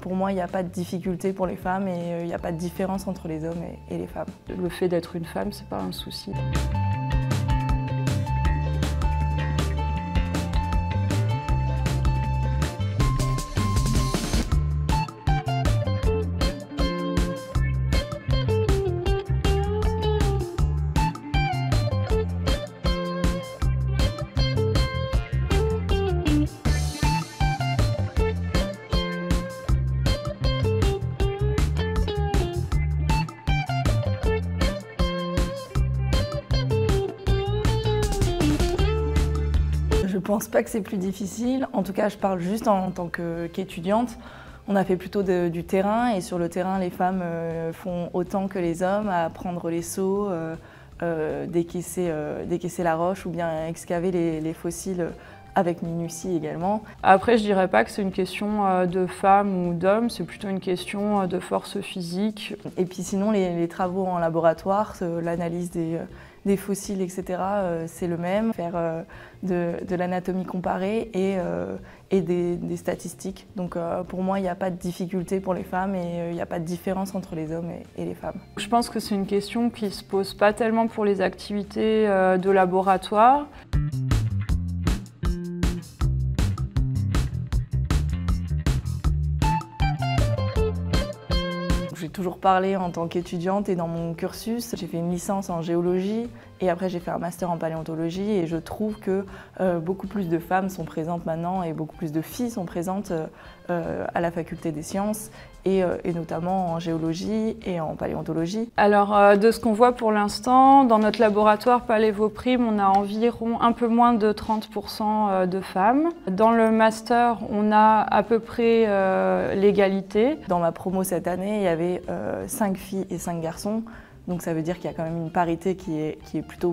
Pour moi, il n'y a pas de difficulté pour les femmes et il n'y a pas de différence entre les hommes et les femmes. Le fait d'être une femme, c'est pas un souci. Je pense pas que c'est plus difficile. En tout cas, je parle juste en tant qu'étudiante. On a fait plutôt du terrain et sur le terrain, les femmes font autant que les hommes à prendre les seaux, décaisser la roche ou bien excaver les fossiles avec minutie également. Après, je dirais pas que c'est une question de femme ou d'homme, c'est plutôt une question de force physique. Et puis sinon, les travaux en laboratoire, l'analyse des fossiles, etc., c'est le même. Faire de l'anatomie comparée et des statistiques. Donc pour moi, il n'y a pas de difficulté pour les femmes et il n'y a pas de différence entre les hommes et les femmes. Je pense que c'est une question qui se pose pas tellement pour les activités de laboratoire. J'ai toujours parlé en tant qu'étudiante et dans mon cursus. J'ai fait une licence en géologie et après j'ai fait un master en paléontologie et je trouve que beaucoup plus de femmes sont présentes maintenant et beaucoup plus de filles sont présentes à la faculté des sciences et notamment en géologie et en paléontologie. Alors de ce qu'on voit pour l'instant, dans notre laboratoire Palévoprime, on a environ un peu moins de 30% de femmes. Dans le master, on a à peu près l'égalité. Dans ma promo cette année, il y avait 5 filles et 5 garçons. Donc ça veut dire qu'il y a quand même une parité qui est plus ou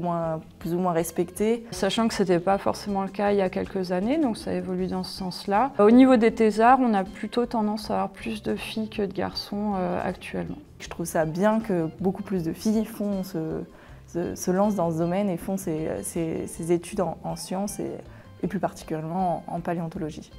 moins respectée. Sachant que ce n'était pas forcément le cas il y a quelques années, donc ça évolue dans ce sens-là. Au niveau des thésards, on a plutôt tendance à avoir plus de filles que de garçons actuellement. Je trouve ça bien que beaucoup plus de filles se lancent dans ce domaine et font ces études en sciences et plus particulièrement en paléontologie.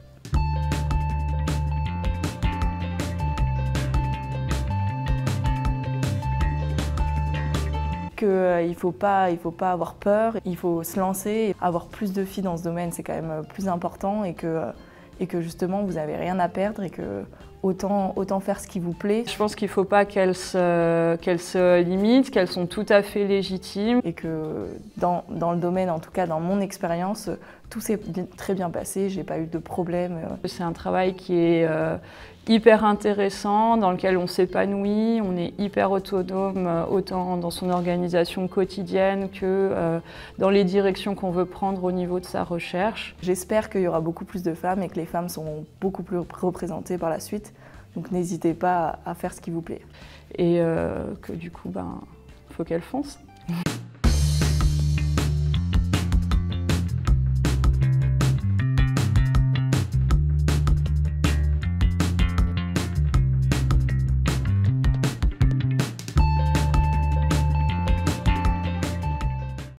Il ne faut pas avoir peur, il faut se lancer. Avoir plus de filles dans ce domaine, c'est quand même plus important et que justement vous n'avez rien à perdre et que autant faire ce qui vous plaît. Je pense qu'il ne faut pas qu'elles se limitent, qu'elles sont tout à fait légitimes. Et que dans le domaine, en tout cas dans mon expérience, tout s'est très bien passé, j'ai pas eu de problème. C'est un travail qui est hyper intéressant, dans lequel on s'épanouit, on est hyper autonome, autant dans son organisation quotidienne que dans les directions qu'on veut prendre au niveau de sa recherche. J'espère qu'il y aura beaucoup plus de femmes et que les femmes seront beaucoup plus représentées par la suite. Donc n'hésitez pas à faire ce qui vous plaît. Et que du coup, faut qu'elles foncent.